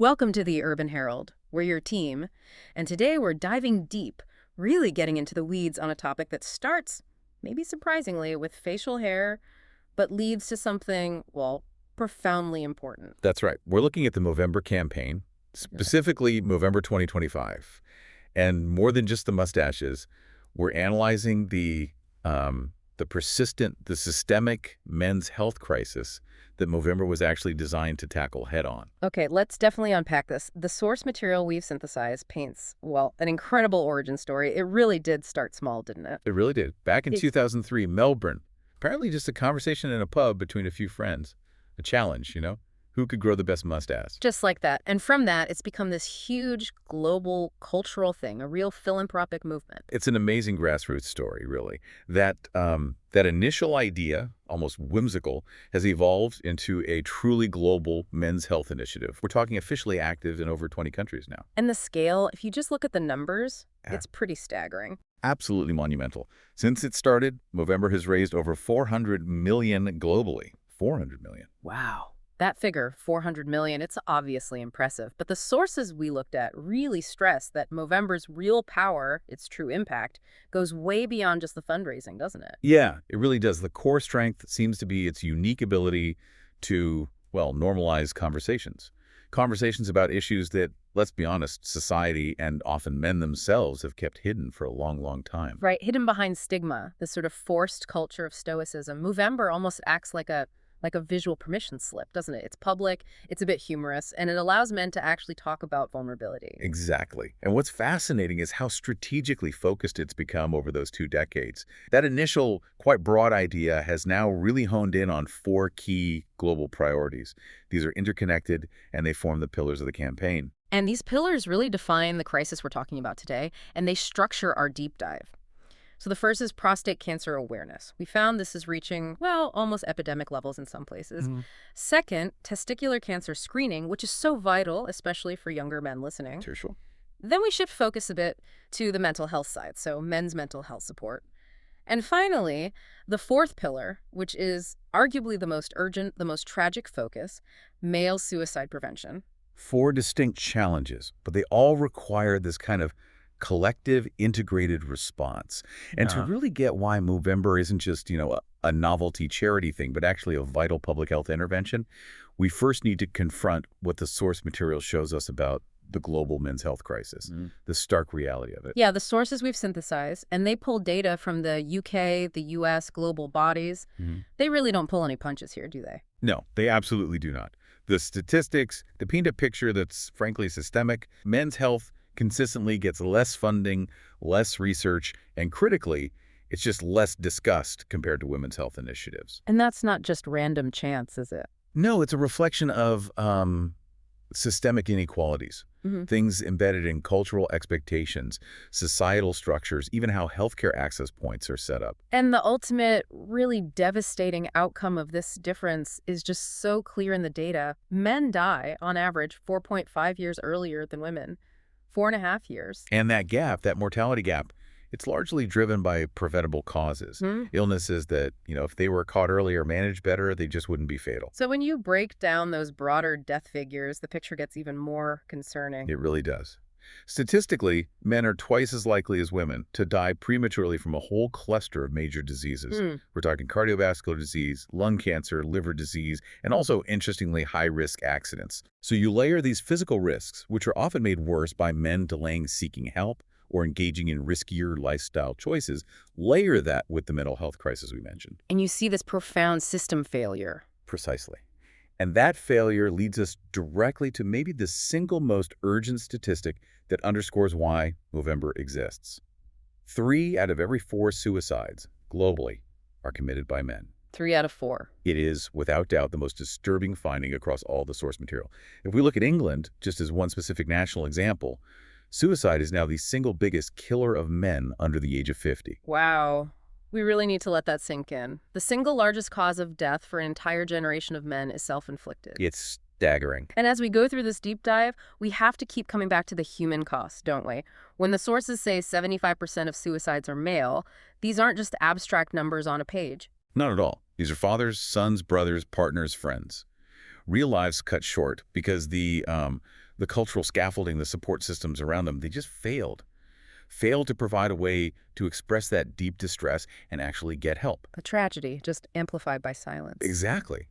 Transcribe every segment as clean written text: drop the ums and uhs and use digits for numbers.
Welcome to the Urban Herald. We're your team, and today we're diving deep, really getting into the weeds on a topic that starts, maybe surprisingly, with facial hair, but leads to something, well, profoundly important. That's right. We're looking at the Movember campaign, specifically Movember 2025. And more than just the mustaches, we're analyzing the systemic men's health crisis that Movember was actually designed to tackle head-on. Okay, let's definitely unpack this. The source material we've synthesized paints, well, an incredible origin story. It really did start small, didn't it? It really did. Back in 2003, Melbourne, apparently just a conversation in a pub between a few friends. A challenge, Who could grow the best mustache? Just like that. And from that, it's become this huge global cultural thing, a real philanthropic movement. It's an amazing grassroots story, really. That initial idea, almost whimsical, has evolved into a truly global men's health initiative. We're talking officially active in over 20 countries now. And the scale, if you just look at the numbers, it's pretty staggering. Absolutely monumental. Since it started, Movember has raised over 400 million globally. 400 million. Wow. That figure, 400 million, it's obviously impressive. But the sources we looked at really stress that Movember's real power, its true impact, goes way beyond just the fundraising, doesn't it? Yeah, it really does. The core strength seems to be its unique ability to, normalize conversations. Conversations about issues that, let's be honest, society and often men themselves have kept hidden for a long, long time. Right, hidden behind stigma, this sort of forced culture of stoicism. Movember almost acts like a visual permission slip, doesn't it? It's public, it's a bit humorous, and it allows men to actually talk about vulnerability. Exactly. And what's fascinating is how strategically focused it's become over those 2 decades. That initial, quite broad idea has now really honed in on 4 key global priorities. These are interconnected, and they form the pillars of the campaign. And these pillars really define the crisis we're talking about today, and they structure our deep dive. So the first is prostate cancer awareness. We found this is reaching, almost epidemic levels in some places. Second, testicular cancer screening, which is so vital, especially for younger men listening. Sure. Then we shift focus a bit to the mental health side, so men's mental health support. And finally, the fourth pillar, which is arguably the most urgent, the most tragic focus, male suicide prevention. 4 distinct challenges, but they all require this kind of collective integrated response. And to really get why Movember isn't just, a novelty charity thing, but actually a vital public health intervention, we first need to confront what the source material shows us about the global men's health crisis, the stark reality of it. Yeah, the sources we've synthesized, and they pull data from the UK, the US, global bodies. They really don't pull any punches here, do they? No, they absolutely do not. The statistics, they paint a picture that's frankly systemic. Men's health consistently gets less funding, less research, and critically, it's just less discussed compared to women's health initiatives. And that's not just random chance, is it? No, it's a reflection of systemic inequalities, things embedded in cultural expectations, societal structures, even how healthcare access points are set up. And the ultimate, really devastating outcome of this difference is just so clear in the data. Men die, on average, 4.5 years earlier than women. 4.5 years. And that gap, that mortality gap, it's largely driven by preventable causes. Illnesses that, if they were caught earlier, managed better, they just wouldn't be fatal. So when you break down those broader death figures, the picture gets even more concerning. It really does. Statistically, men are twice as likely as women to die prematurely from a whole cluster of major diseases. We're talking cardiovascular disease, lung cancer, liver disease, and also, interestingly, high-risk accidents. So you layer these physical risks, which are often made worse by men delaying seeking help or engaging in riskier lifestyle choices, layer that with the mental health crisis we mentioned. And you see this profound system failure. Precisely. And that failure leads us directly to maybe the single most urgent statistic that underscores why Movember exists. 3 out of every 4 suicides globally are committed by men. 3 out of 4. It is, without doubt, the most disturbing finding across all the source material. If we look at England, just as one specific national example, suicide is now the single biggest killer of men under the age of 50. Wow. We really need to let that sink in. The single largest cause of death for an entire generation of men is self-inflicted. It's staggering. And as we go through this deep dive, we have to keep coming back to the human cost, don't we? When the sources say 75% of suicides are male, these aren't just abstract numbers on a page. Not at all. These are fathers, sons, brothers, partners, friends. Real lives cut short because the The cultural scaffolding, the support systems around them, they just failed to provide a way to express that deep distress and actually get help. A tragedy, just amplified by silence. Exactly.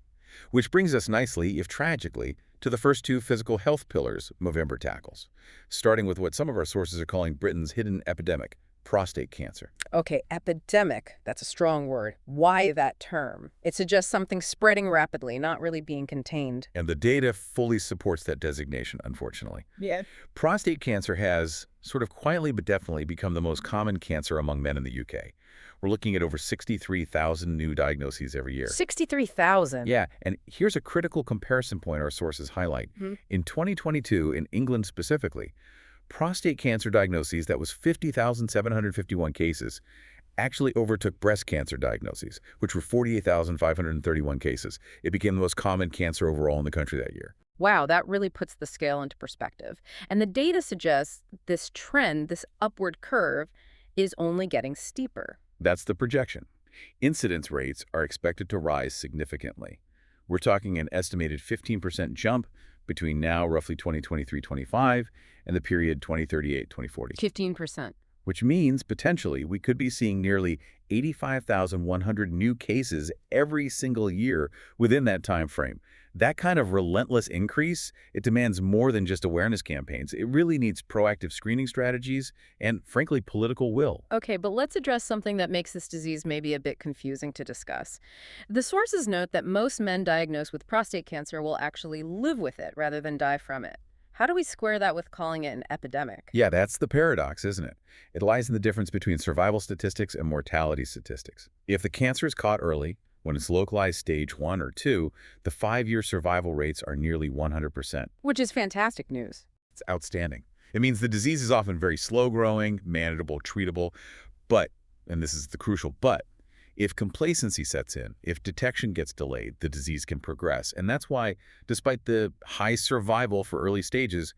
Which brings us nicely, if tragically, to the first two physical health pillars Movember tackles, starting with what some of our sources are calling Britain's hidden epidemic, prostate cancer. Okay, epidemic, that's a strong word. Why that term? It suggests something spreading rapidly, not really being contained. And the data fully supports that designation, unfortunately. Yeah. Prostate cancer has, sort of quietly but definitely, become the most common cancer among men in the UK. We're looking at over 63,000 new diagnoses every year. 63,000? Yeah, and here's a critical comparison point our sources highlight. In 2022, in England specifically, prostate cancer diagnoses, that was 50,751 cases, actually overtook breast cancer diagnoses, which were 48,531 cases. It became the most common cancer overall in the country that year. Wow, that really puts the scale into perspective. And the data suggests this trend, this upward curve, is only getting steeper. That's the projection. Incidence rates are expected to rise significantly. We're talking an estimated 15% jump between now, roughly 2023-25, and the period 2038-2040. 15%. Which means, potentially, we could be seeing nearly 85,100 new cases every single year within that time frame. That kind of relentless increase, it demands more than just awareness campaigns. It really needs proactive screening strategies and, frankly, political will. Okay, but let's address something that makes this disease maybe a bit confusing to discuss. The sources note that most men diagnosed with prostate cancer will actually live with it rather than die from it. How do we square that with calling it an epidemic? Yeah, that's the paradox, isn't it? It lies in the difference between survival statistics and mortality statistics. If the cancer is caught early, when it's localized stage 1 or 2, the 5-year survival rates are nearly 100%. Which is fantastic news. It's outstanding. It means the disease is often very slow-growing, manageable, treatable, but, and this is the crucial but, if complacency sets in, if detection gets delayed, the disease can progress. And that's why, despite the high survival for early stages,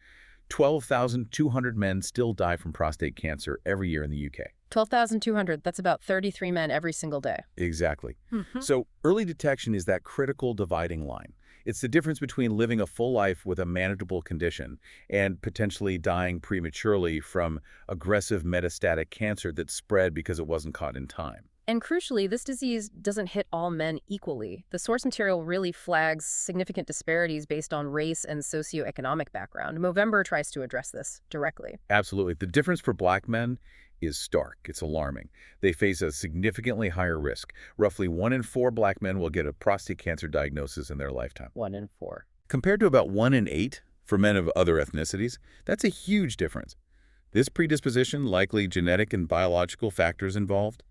12,200 men still die from prostate cancer every year in the UK. 12,200, that's about 33 men every single day. Exactly. So early detection is that critical dividing line. It's the difference between living a full life with a manageable condition and potentially dying prematurely from aggressive metastatic cancer that spread because it wasn't caught in time. And crucially, this disease doesn't hit all men equally. The source material really flags significant disparities based on race and socioeconomic background. Movember tries to address this directly. Absolutely. The difference for Black men is stark. It's alarming. They face a significantly higher risk. Roughly 1 in 4 Black men will get a prostate cancer diagnosis in their lifetime. 1 in 4. Compared to about 1 in 8 for men of other ethnicities, that's a huge difference. This predisposition, likely genetic and biological factors involved,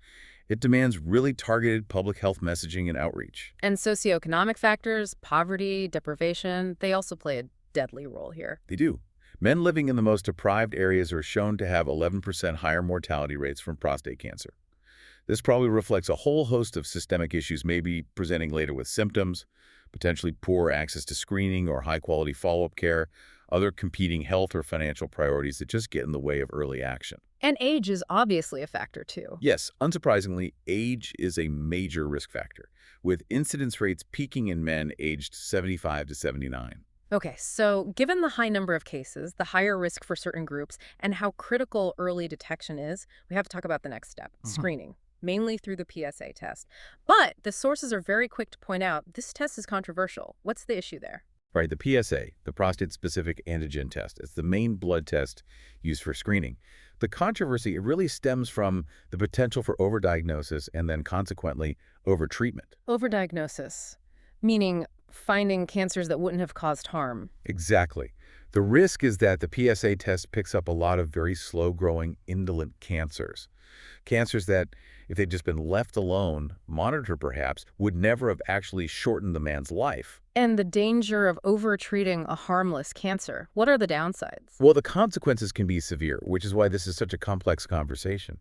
it demands really targeted public health messaging and outreach. And socioeconomic factors, poverty, deprivation, they also play a deadly role here. They do. Men living in the most deprived areas are shown to have 11% higher mortality rates from prostate cancer. This probably reflects a whole host of systemic issues, maybe presenting later with symptoms, potentially poor access to screening or high-quality follow-up care, other competing health or financial priorities that just get in the way of early action. And age is obviously a factor, too. Yes, unsurprisingly, age is a major risk factor, with incidence rates peaking in men aged 75 to 79. Okay, so given the high number of cases, the higher risk for certain groups, and how critical early detection is, we have to talk about the next step, screening, mainly through the PSA test. But the sources are very quick to point out this test is controversial. What's the issue there? Right, the PSA, the prostate-specific antigen test, is the main blood test used for screening. The controversy, it really stems from the potential for overdiagnosis and then consequently overtreatment. Overdiagnosis, meaning finding cancers that wouldn't have caused harm. Exactly. The risk is that the PSA test picks up a lot of very slow-growing, indolent cancers. Cancers that, if they'd just been left alone, monitored perhaps, would never have actually shortened the man's life. And the danger of over-treating a harmless cancer. What are the downsides? Well, the consequences can be severe, which is why this is such a complex conversation.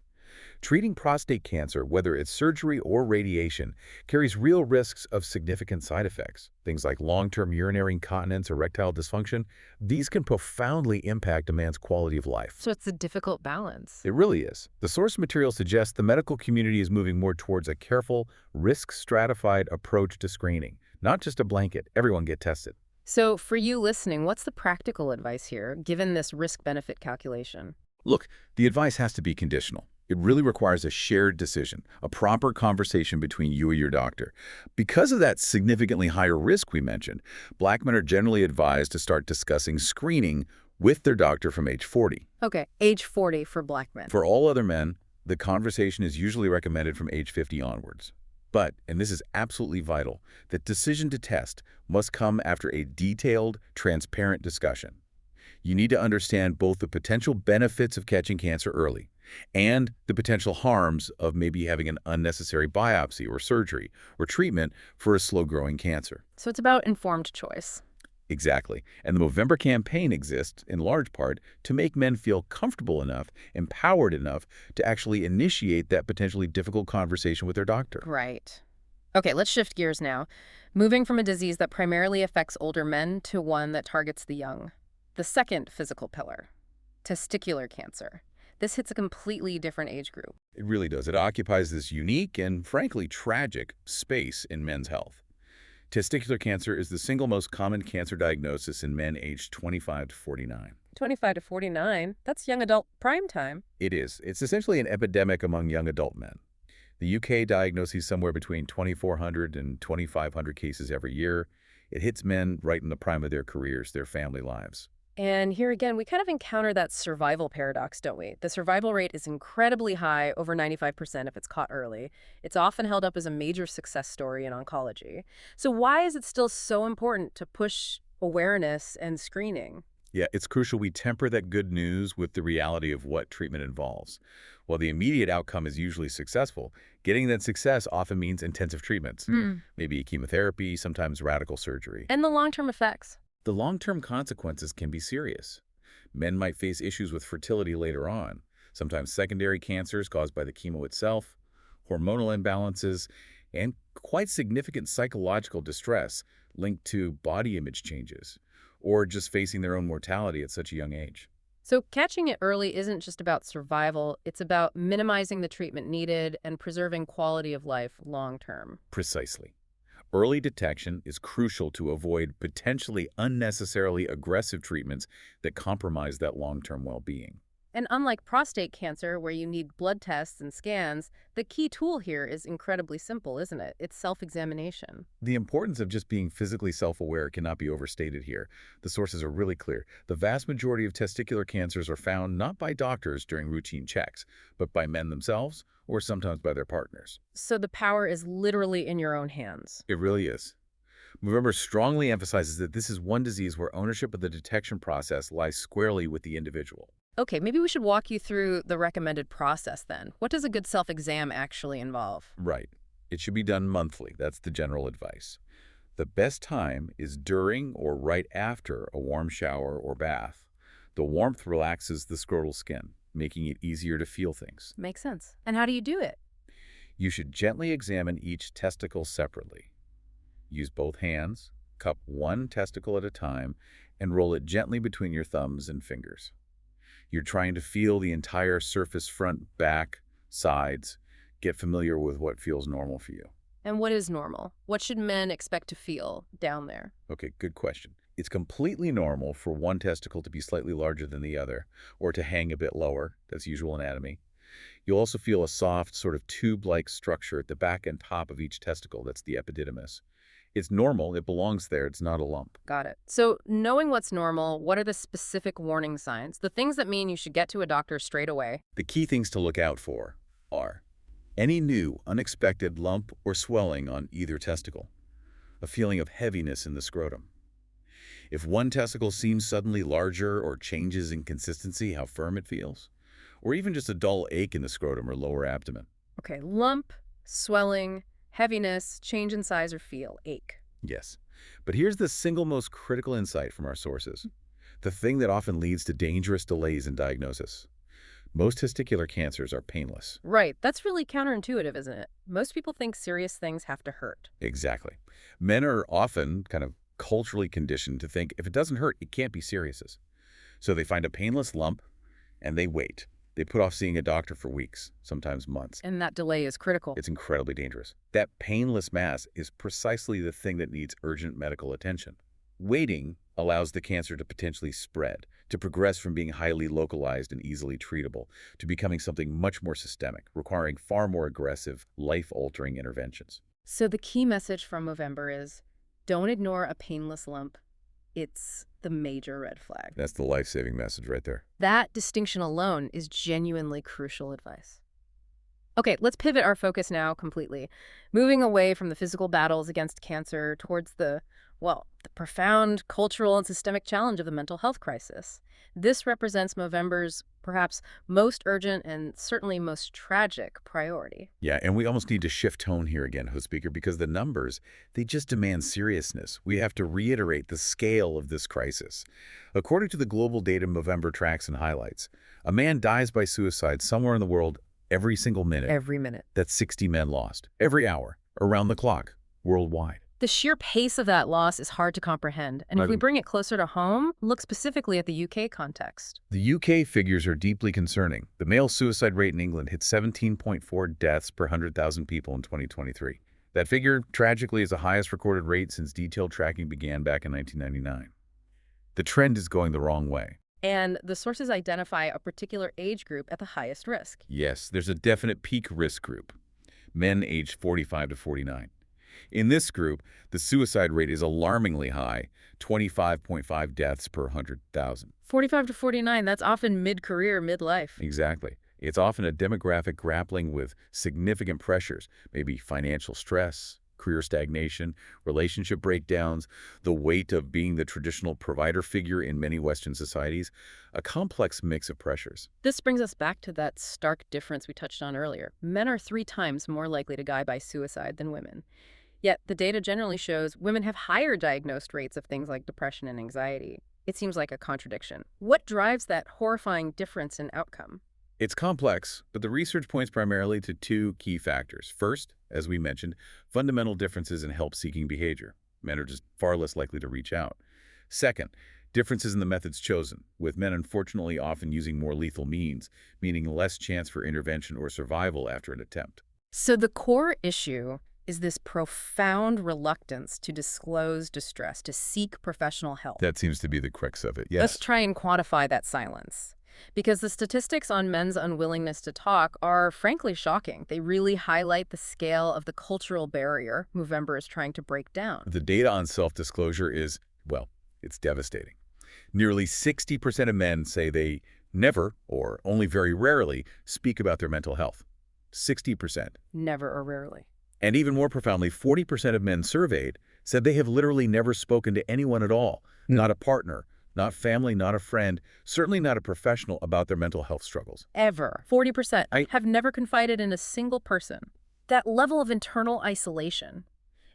Treating prostate cancer, whether it's surgery or radiation, carries real risks of significant side effects. Things like long-term urinary incontinence, erectile dysfunction, these can profoundly impact a man's quality of life. So it's a difficult balance. It really is. The source material suggests the medical community is moving more towards a careful, risk-stratified approach to screening. Not just a blanket, everyone get tested. So for you listening, what's the practical advice here, given this risk-benefit calculation? Look, the advice has to be conditional. It really requires a shared decision, a proper conversation between you and your doctor. Because of that significantly higher risk we mentioned, Black men are generally advised to start discussing screening with their doctor from age 40. Okay, age 40 for Black men. For all other men, the conversation is usually recommended from age 50 onwards. But, and this is absolutely vital, the decision to test must come after a detailed, transparent discussion. You need to understand both the potential benefits of catching cancer early and the potential harms of maybe having an unnecessary biopsy or surgery or treatment for a slow-growing cancer. So it's about informed choice. Exactly. And the Movember campaign exists, in large part, to make men feel comfortable enough, empowered enough to actually initiate that potentially difficult conversation with their doctor. Right. Okay, let's shift gears now. Moving from a disease that primarily affects older men to one that targets the young. The second physical pillar, testicular cancer. This hits a completely different age group. It really does. It occupies this unique and, frankly, tragic space in men's health. Testicular cancer is the single most common cancer diagnosis in men aged 25 to 49. 25 to 49? That's young adult prime time. It is. It's essentially an epidemic among young adult men. The UK diagnoses somewhere between 2,400 and 2,500 cases every year. It hits men right in the prime of their careers, their family lives. And here again, we kind of encounter that survival paradox, don't we? The survival rate is incredibly high, over 95% if it's caught early. It's often held up as a major success story in oncology. So why is it still so important to push awareness and screening? Yeah, it's crucial we temper that good news with the reality of what treatment involves. While the immediate outcome is usually successful, getting that success often means intensive treatments, maybe chemotherapy, sometimes radical surgery. And the long-term effects. The long-term consequences can be serious. Men might face issues with fertility later on, sometimes secondary cancers caused by the chemo itself, hormonal imbalances, and quite significant psychological distress linked to body image changes, or just facing their own mortality at such a young age. So catching it early isn't just about survival, it's about minimizing the treatment needed and preserving quality of life long-term. Precisely. Early detection is crucial to avoid potentially unnecessarily aggressive treatments that compromise that long-term well-being. And unlike prostate cancer, where you need blood tests and scans, the key tool here is incredibly simple, isn't it? It's self-examination. The importance of just being physically self-aware cannot be overstated here. The sources are really clear. The vast majority of testicular cancers are found not by doctors during routine checks, but by men themselves or sometimes by their partners. So the power is literally in your own hands. It really is. Movember strongly emphasizes that this is one disease where ownership of the detection process lies squarely with the individual. Okay, maybe we should walk you through the recommended process then. What does a good self-exam actually involve? Right. It should be done monthly. That's the general advice. The best time is during or right after a warm shower or bath. The warmth relaxes the scrotal skin, making it easier to feel things. Makes sense. And how do you do it? You should gently examine each testicle separately. Use both hands, cup one testicle at a time, and roll it gently between your thumbs and fingers. You're trying to feel the entire surface, front, back, sides. Get familiar with what feels normal for you. And what is normal? What should men expect to feel down there? Okay, good question. It's completely normal for one testicle to be slightly larger than the other, or to hang a bit lower. That's usual anatomy. You'll also feel a soft, sort of tube-like structure at the back and top of each testicle. That's the epididymis. It's normal. It belongs there. It's not a lump. Got it. So knowing what's normal, what are the specific warning signs? The things that mean you should get to a doctor straight away? The key things to look out for are any new, unexpected lump or swelling on either testicle, a feeling of heaviness in the scrotum. If one testicle seems suddenly larger or changes in consistency, how firm it feels, or even just a dull ache in the scrotum or lower abdomen. Okay, lump, swelling, heaviness, change in size or feel, ache. Yes. But here's the single most critical insight from our sources, the thing that often leads to dangerous delays in diagnosis. Most testicular cancers are painless. Right. That's really counterintuitive, isn't it? Most people think serious things have to hurt. Exactly. Men are often kind of culturally conditioned to think if it doesn't hurt, it can't be serious. So they find a painless lump and they wait. They put off seeing a doctor for weeks, sometimes months. And that delay is critical. It's incredibly dangerous. That painless mass is precisely the thing that needs urgent medical attention. Waiting allows the cancer to potentially spread, to progress from being highly localized and easily treatable to becoming something much more systemic, requiring far more aggressive, life-altering interventions. So the key message from Movember is, don't ignore a painless lump. It's the major red flag. That's the life-saving message right there. That distinction alone is genuinely crucial advice. Okay, let's pivot our focus now completely, moving away from the physical battles against cancer towards the profound cultural and systemic challenge of the mental health crisis. This represents Movember's perhaps most urgent and certainly most tragic priority. Yeah, and we almost need to shift tone here again, host speaker, because the numbers, they just demand seriousness. We have to reiterate the scale of this crisis. According to the global data Movember tracks and highlights, a man dies by suicide somewhere in the world every single minute. Every minute. That's 60 men lost. Every hour, around the clock, worldwide. The sheer pace of that loss is hard to comprehend, and if we bring it closer to home, look specifically at the UK context. The UK figures are deeply concerning. The male suicide rate in England hit 17.4 deaths per 100,000 people in 2023. That figure, tragically, is the highest recorded rate since detailed tracking began back in 1999. The trend is going the wrong way. And the sources identify a particular age group at the highest risk. Yes, there's a definite peak risk group, men aged 45 to 49. In this group, the suicide rate is alarmingly high, 25.5 deaths per 100,000. 45 to 49, that's often mid-career, midlife. Exactly. It's often a demographic grappling with significant pressures, maybe financial stress, career stagnation, relationship breakdowns, the weight of being the traditional provider figure in many Western societies, a complex mix of pressures. This brings us back to that stark difference we touched on earlier. Men are 3 times more likely to die by suicide than women. Yet the data generally shows women have higher diagnosed rates of things like depression and anxiety. It seems like a contradiction. What drives that horrifying difference in outcome? It's complex, but the research points primarily to 2 key factors. First, as we mentioned, fundamental differences in help-seeking behavior. Men are just far less likely to reach out. Second, differences in the methods chosen, with men unfortunately often using more lethal means, meaning less chance for intervention or survival after an attempt. So the core issue is this profound reluctance to disclose distress, to seek professional help. That seems to be the crux of it, yes. Let's try and quantify that silence. Because the statistics on men's unwillingness to talk are frankly shocking. They really highlight the scale of the cultural barrier Movember is trying to break down. The data on self-disclosure is, well, it's devastating. Nearly 60% of men say they never, or only very rarely, speak about their mental health. 60%. Never or rarely. And even more profoundly, 40% of men surveyed said they have literally never spoken to anyone at all, not a partner, not family, not a friend, certainly not a professional about their mental health struggles. Ever. 40% have never confided in a single person. That level of internal isolation,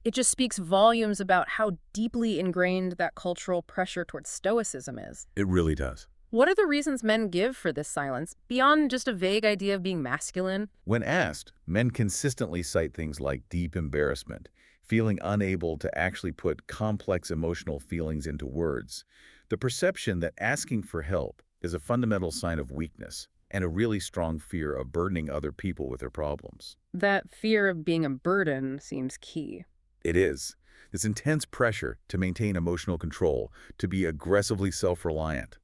it just speaks volumes about how deeply ingrained that cultural pressure towards stoicism is. It really does. What are the reasons men give for this silence, beyond just a vague idea of being masculine? When asked, men consistently cite things like deep embarrassment, feeling unable to actually put complex emotional feelings into words, the perception that asking for help is a fundamental sign of weakness, and a really strong fear of burdening other people with their problems. That fear of being a burden seems key. It is. This intense pressure to maintain emotional control, to be aggressively self-reliant.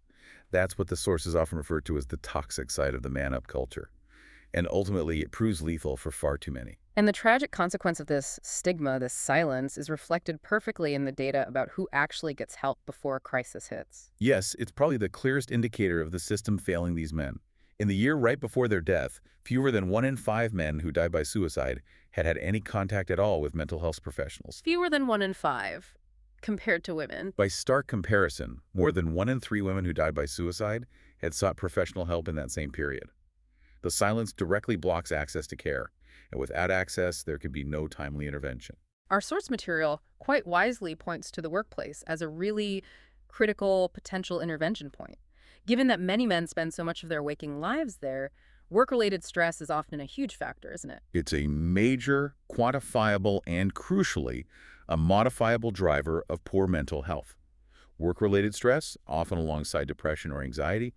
That's what the sources often refer to as the toxic side of the man-up culture. And ultimately, it proves lethal for far too many. And the tragic consequence of this stigma, this silence, is reflected perfectly in the data about who actually gets help before a crisis hits. Yes, it's probably the clearest indicator of the system failing these men. In the year right before their death, fewer than 1 in 5 men who died by suicide had had any contact at all with mental health professionals. Fewer than 1 in 5. Compared to women. By stark comparison, more than 1 in 3 women who died by suicide had sought professional help in that same period. The silence directly blocks access to care, and without access, there can be no timely intervention. Our source material quite wisely points to the workplace as a really critical potential intervention point. Given that many men spend so much of their waking lives there, work-related stress is often a huge factor, isn't it? It's a major, quantifiable, and crucially, a modifiable driver of poor mental health. Work-related stress, often alongside depression or anxiety,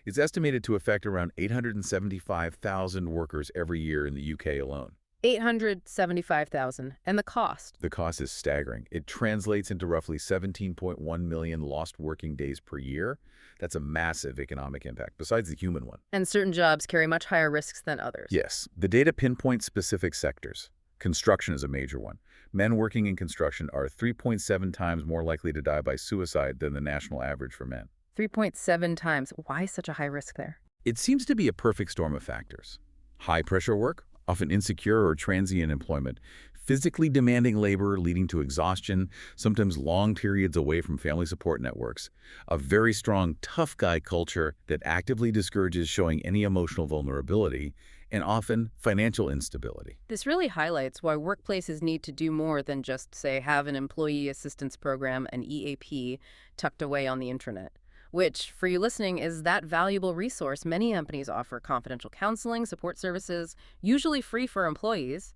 is estimated to affect around 875,000 workers every year in the UK alone. $875,000. And the cost? The cost is staggering. It translates into roughly 17.1 million lost working days per year. That's a massive economic impact, besides the human one. And certain jobs carry much higher risks than others. Yes. The data pinpoints specific sectors. Construction is a major one. Men working in construction are 3.7 times more likely to die by suicide than the national average for men. 3.7 times. Why such a high risk there? It seems to be a perfect storm of factors. High-pressure work, often insecure or transient employment, physically demanding labor leading to exhaustion, sometimes long periods away from family support networks, a very strong tough guy culture that actively discourages showing any emotional vulnerability, and often financial instability. This really highlights why workplaces need to do more than just, say, have an employee assistance program, an EAP, tucked away on the internet. Which, for you listening, is that valuable resource many companies offer: confidential counseling, support services, usually free for employees.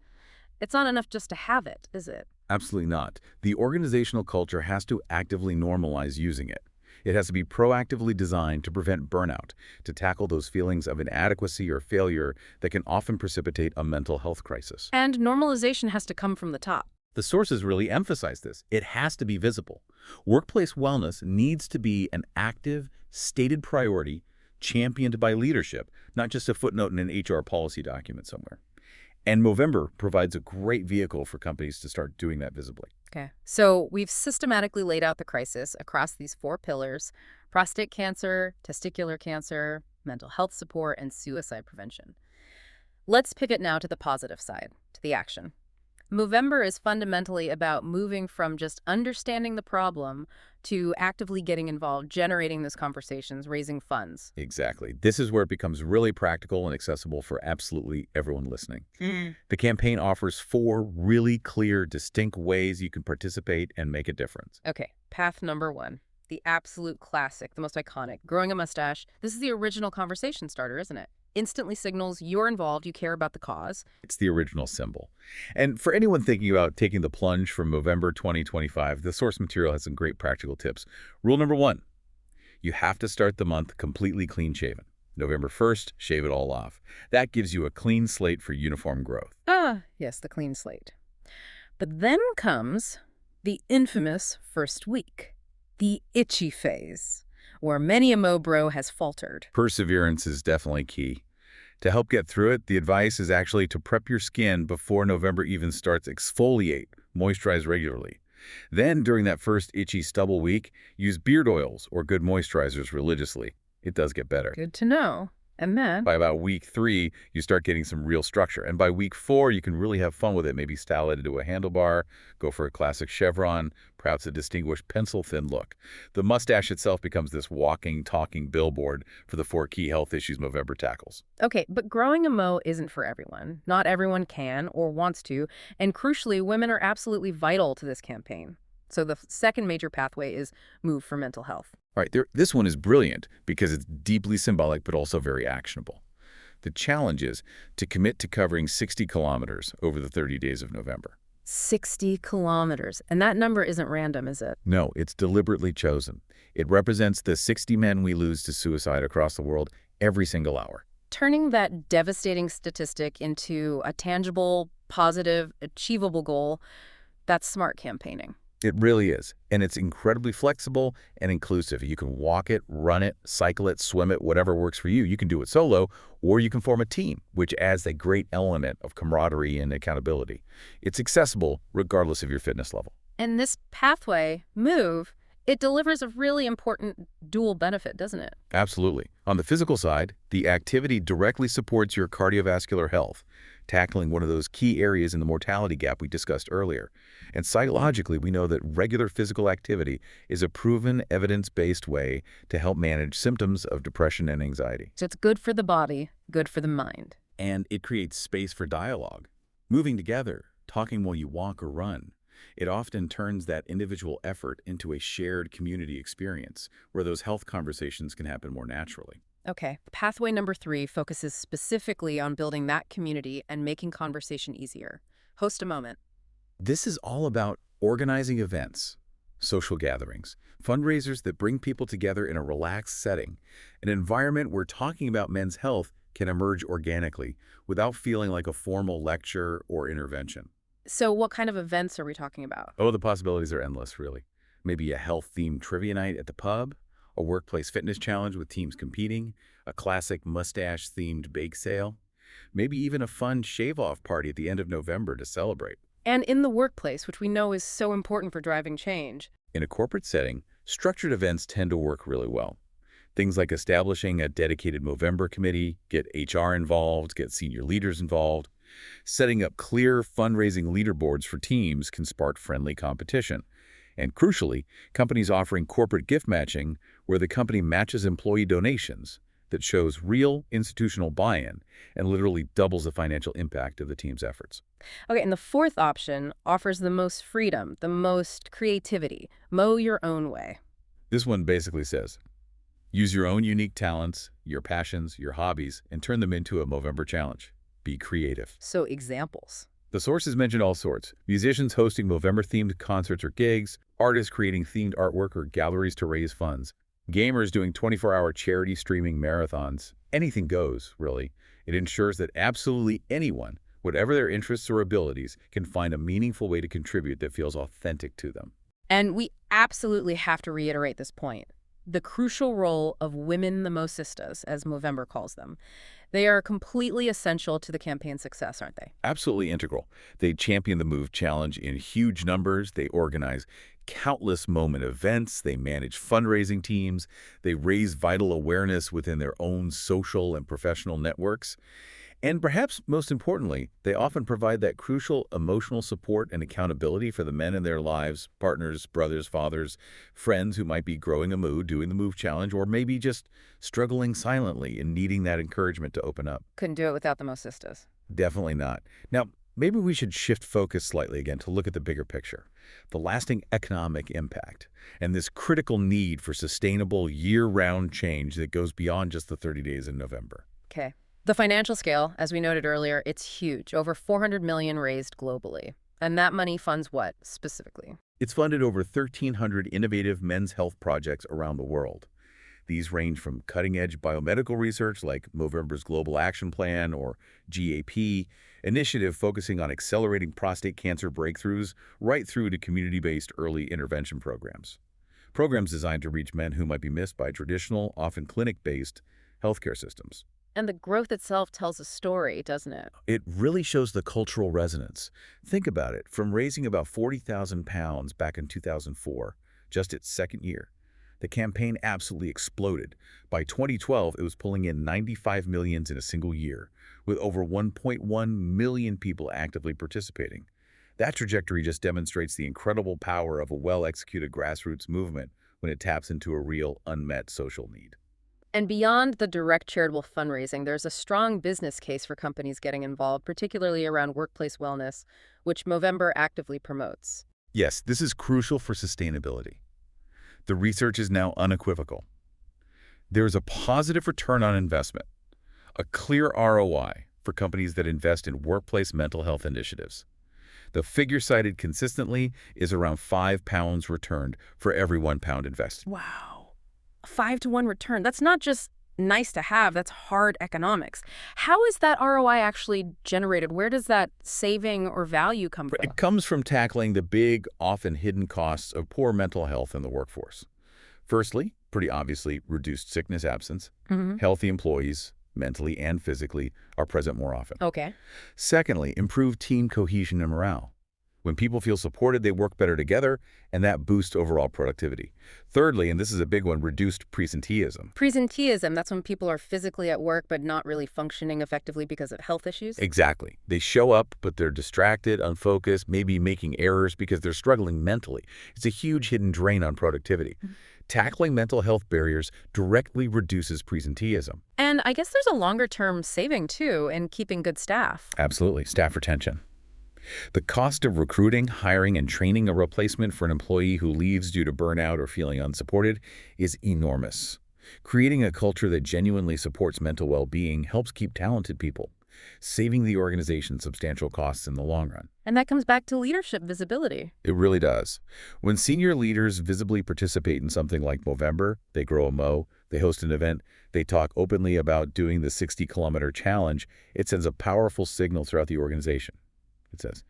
It's not enough just to have it, is it? Absolutely not. The organizational culture has to actively normalize using it. It has to be proactively designed to prevent burnout, to tackle those feelings of inadequacy or failure that can often precipitate a mental health crisis. And normalization has to come from the top. The sources really emphasize this. It has to be visible. Workplace wellness needs to be an active, stated priority championed by leadership, not just a footnote in an HR policy document somewhere. And Movember provides a great vehicle for companies to start doing that visibly. Okay, so we've systematically laid out the crisis across these 4 pillars: prostate cancer, testicular cancer, mental health support, and suicide prevention. Let's pivot now to the positive side, to the action. Movember is fundamentally about moving from just understanding the problem to actively getting involved, generating those conversations, raising funds. Exactly. This is where it becomes really practical and accessible for absolutely everyone listening. The campaign offers 4 really clear, distinct ways you can participate and make a difference. Okay, path number 1, the absolute classic, the most iconic, growing a mustache. This is the original conversation starter, isn't it? Instantly signals you're involved, you care about the cause. It's the original symbol. And for anyone thinking about taking the plunge from Movember 2025, the source material has some great practical tips. Rule number 1, you have to start the month completely clean-shaven. November 1st, shave it all off. That gives you a clean slate for uniform growth. Ah, yes, the clean slate. But then comes the infamous first week, the itchy phase, where many a Mo bro has faltered. Perseverance is definitely key. To help get through it, the advice is actually to prep your skin before November even starts. Exfoliate, moisturize regularly. Then, during that first itchy stubble week, use beard oils or good moisturizers religiously. It does get better. Good to know. And then? By about week 3, you start getting some real structure. And by week 4, you can really have fun with it. Maybe style it into a handlebar, go for a classic chevron, perhaps a distinguished pencil-thin look. The mustache itself becomes this walking, talking billboard for the 4 key health issues Movember tackles. Okay, but growing a mo isn't for everyone. Not everyone can or wants to. And crucially, women are absolutely vital to this campaign. So the second major pathway is move for mental health. All right, this one is brilliant because it's deeply symbolic but also very actionable. The challenge is to commit to covering 60 kilometers over the 30 days of November. 60 kilometers. And that number isn't random, is it? No, it's deliberately chosen. It represents the 60 men we lose to suicide across the world every single hour. Turning that devastating statistic into a tangible, positive, achievable goal, that's smart campaigning. It really is. And it's incredibly flexible and inclusive. You can walk it, run it, cycle it, swim it, whatever works for you. You can do it solo, or you can form a team, which adds a great element of camaraderie and accountability. It's accessible regardless of your fitness level. And this pathway, move, it delivers a really important dual benefit, doesn't it? Absolutely. On the physical side, the activity directly supports your cardiovascular health, tackling one of those key areas in the mortality gap we discussed earlier. And psychologically, we know that regular physical activity is a proven, evidence-based way to help manage symptoms of depression and anxiety. So it's good for the body, good for the mind. And it creates space for dialogue. Moving together, talking while you walk or run, it often turns that individual effort into a shared community experience where those health conversations can happen more naturally. Okay, pathway number 3 focuses specifically on building that community and making conversation easier. Host a moment. This is all about organizing events, social gatherings, fundraisers that bring people together in a relaxed setting, an environment where talking about men's health can emerge organically without feeling like a formal lecture or intervention. So what kind of events are we talking about? Oh, the possibilities are endless, really. Maybe a health-themed trivia night at the pub, a workplace fitness challenge with teams competing, a classic mustache-themed bake sale, maybe even a fun shave-off party at the end of November to celebrate. And in the workplace, which we know is so important for driving change. In a corporate setting, structured events tend to work really well. Things like establishing a dedicated Movember committee, get HR involved, get senior leaders involved. Setting up clear fundraising leaderboards for teams can spark friendly competition. And crucially, companies offering corporate gift matching, where the company matches employee donations, that shows real institutional buy-in and literally doubles the financial impact of the team's efforts. Okay, and the fourth option offers the most freedom, the most creativity. Mow your own way. This one basically says, use your own unique talents, your passions, your hobbies, and turn them into a Movember challenge. Be creative. So examples. The sources mentioned all sorts. Musicians hosting Movember-themed concerts or gigs, artists creating themed artwork or galleries to raise funds, gamers doing 24-hour charity streaming marathons. Anything goes, really. It ensures that absolutely anyone, whatever their interests or abilities, can find a meaningful way to contribute that feels authentic to them. And we absolutely have to reiterate this point. The crucial role of women the Moustaches, as Movember calls them. They are completely essential to the campaign's success, aren't they? Absolutely integral. They champion the Move Challenge in huge numbers. They organize countless moment events. They manage fundraising teams. They raise vital awareness within their own social and professional networks. And perhaps most importantly, they often provide that crucial emotional support and accountability for the men in their lives, partners, brothers, fathers, friends who might be growing a mood, doing the Move Challenge, or maybe just struggling silently and needing that encouragement to open up. Couldn't do it without the Moustaches. Definitely not. Now, maybe we should shift focus slightly again to look at the bigger picture, the lasting economic impact, and this critical need for sustainable year-round change that goes beyond just the 30 days in November. Okay. The financial scale, as we noted earlier, it's huge. Over $400 million raised globally. And that money funds what, specifically? It's funded over 1,300 innovative men's health projects around the world. These range from cutting-edge biomedical research like Movember's Global Action Plan or GAP, initiative focusing on accelerating prostate cancer breakthroughs, right through to community-based early intervention programs. Programs designed to reach men who might be missed by traditional, often clinic-based, healthcare systems. And the growth itself tells a story, doesn't it? It really shows the cultural resonance. Think about it. From raising about 40,000 pounds back in 2004, just its second year, the campaign absolutely exploded. By 2012, it was pulling in 95 million in a single year, with over 1.1 million people actively participating. That trajectory just demonstrates the incredible power of a well-executed grassroots movement when it taps into a real, unmet social need. And beyond the direct charitable fundraising, there's a strong business case for companies getting involved, particularly around workplace wellness, which Movember actively promotes. Yes, this is crucial for sustainability. The research is now unequivocal. There is a positive return on investment, a clear ROI for companies that invest in workplace mental health initiatives. The figure cited consistently is around 5 pounds returned for every 1 pound invested. Wow. 5-to-1 return. That's not just nice to have, that's hard economics. How is that ROI actually generated? Where does that saving or value come from? It comes from tackling the big, often hidden costs of poor mental health in the workforce. Firstly, pretty obviously, reduced sickness absence. Healthy employees, mentally and physically, are present more often. Okay. Secondly, improved team cohesion and morale. When people feel supported, they work better together, and that boosts overall productivity. Thirdly, and this is a big one, reduced presenteeism. Presenteeism, that's when people are physically at work but not really functioning effectively because of health issues? Exactly. They show up, but they're distracted, unfocused, maybe making errors because they're struggling mentally. It's a huge hidden drain on productivity. Tackling mental health barriers directly reduces presenteeism. And I guess there's a longer-term saving, too, in keeping good staff. Absolutely. Staff retention. The cost of recruiting, hiring, and training a replacement for an employee who leaves due to burnout or feeling unsupported is enormous. Creating a culture that genuinely supports mental well-being helps keep talented people, saving the organization substantial costs in the long run. And that comes back to leadership visibility. It really does. When senior leaders visibly participate in something like Movember, they grow a Mo, they host an event, they talk openly about doing the 60-kilometer challenge, it sends a powerful signal throughout the organization. It says,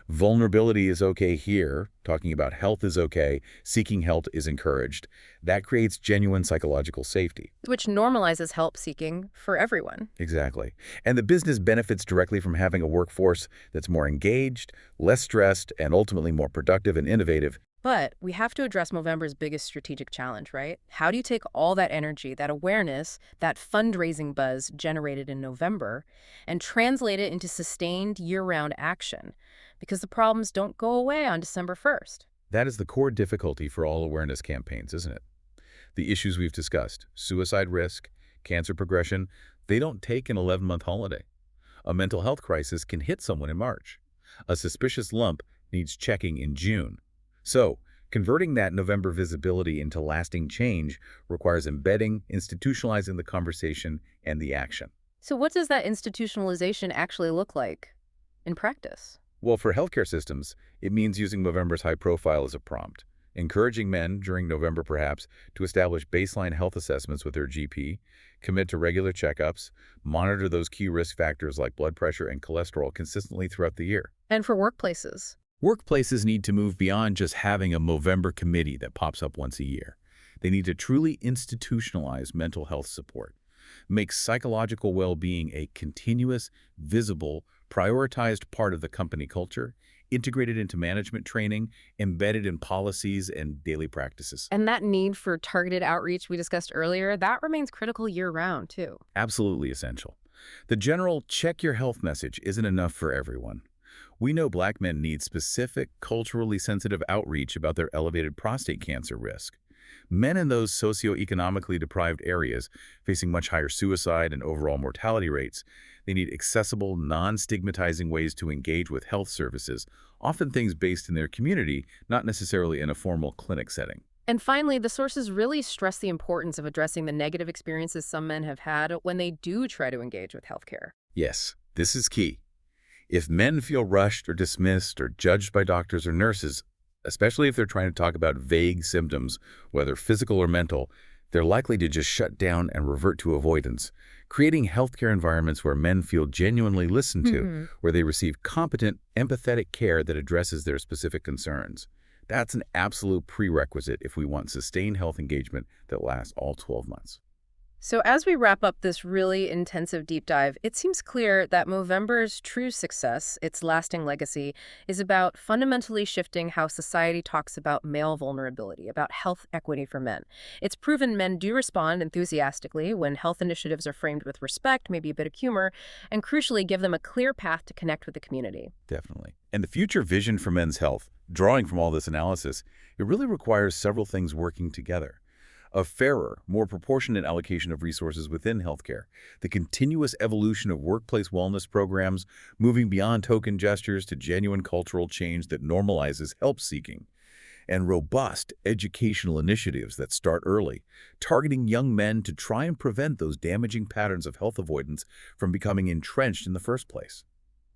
vulnerability is okay here, talking about health is okay, seeking help is encouraged. That creates genuine psychological safety. Which normalizes help seeking for everyone. Exactly. And the business benefits directly from having a workforce that's more engaged, less stressed, and ultimately more productive and innovative. But we have to address Movember's biggest strategic challenge, right? How do you take all that energy, that awareness, that fundraising buzz generated in November, and translate it into sustained year-round action? Because the problems don't go away on December 1st. That is the core difficulty for all awareness campaigns, isn't it? The issues we've discussed, suicide risk, cancer progression, they don't take an 11-month holiday. A mental health crisis can hit someone in March. A suspicious lump needs checking in June. So, converting that November visibility into lasting change requires embedding, institutionalizing the conversation and the action. So what does that institutionalization actually look like in practice? Well, for healthcare systems, it means using Movember's high profile as a prompt, encouraging men, during November perhaps, to establish baseline health assessments with their GP, commit to regular checkups, monitor those key risk factors like blood pressure and cholesterol consistently throughout the year. And for workplaces? Workplaces need to move beyond just having a Movember committee that pops up once a year. They need to truly institutionalize mental health support, make psychological well-being a continuous, visible, prioritized part of the company culture, integrated into management training, embedded in policies and daily practices. And that need for targeted outreach we discussed earlier, that remains critical year-round, too. Absolutely essential. The general check your health message isn't enough for everyone. We know Black men need specific, culturally sensitive outreach about their elevated prostate cancer risk. Men in those socioeconomically deprived areas facing much higher suicide and overall mortality rates, they need accessible, non-stigmatizing ways to engage with health services, often things based in their community, not necessarily in a formal clinic setting. And finally, the sources really stress the importance of addressing the negative experiences some men have had when they do try to engage with healthcare. Yes, this is key. If men feel rushed or dismissed or judged by doctors or nurses, especially if they're trying to talk about vague symptoms, whether physical or mental, they're likely to just shut down and revert to avoidance. Creating healthcare environments where men feel genuinely listened to, where they receive competent, empathetic care that addresses their specific concerns. That's an absolute prerequisite if we want sustained health engagement that lasts all 12 months. So as we wrap up this really intensive deep dive, it seems clear that Movember's true success, its lasting legacy, is about fundamentally shifting how society talks about male vulnerability, about health equity for men. It's proven men do respond enthusiastically when health initiatives are framed with respect, maybe a bit of humor, and crucially give them a clear path to connect with the community. Definitely. And the future vision for men's health, drawing from all this analysis, it really requires several things working together. A fairer, more proportionate allocation of resources within healthcare, the continuous evolution of workplace wellness programs, moving beyond token gestures to genuine cultural change that normalizes help seeking, and robust educational initiatives that start early, targeting young men to try and prevent those damaging patterns of health avoidance from becoming entrenched in the first place.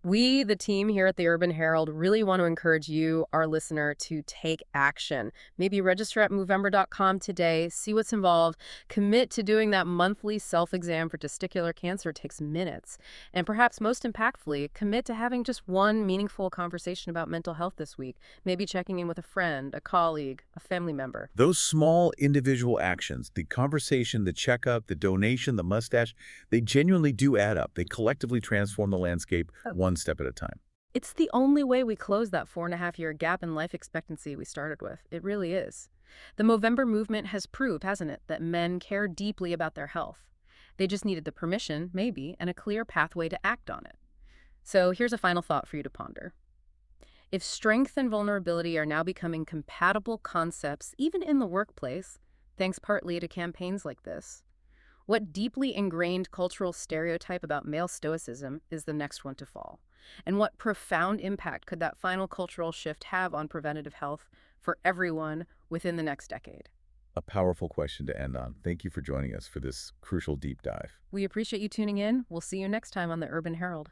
We, the team here at the Urban Herald, really want to encourage you, our listener, to take action. Maybe register at Movember.com today, see what's involved, commit to doing that monthly self-exam for testicular cancer. It takes minutes. And perhaps most impactfully, commit to having just one meaningful conversation about mental health this week, maybe checking in with a friend, a colleague, a family member. Those small individual actions, the conversation, the checkup, the donation, the mustache, they genuinely do add up. They collectively transform the landscape one step at a time. It's the only way we close that 4.5-year gap in life expectancy we started with. It really is. The Movember movement has proved, hasn't it, that men care deeply about their health. They just needed the permission, maybe, and a clear pathway to act on it. So here's a final thought for you to ponder. If strength and vulnerability are now becoming compatible concepts, even in the workplace, thanks partly to campaigns like this, what deeply ingrained cultural stereotype about male stoicism is the next one to fall? And what profound impact could that final cultural shift have on preventative health for everyone within the next decade? A powerful question to end on. Thank you for joining us for this crucial deep dive. We appreciate you tuning in. We'll see you next time on the Urban Herald.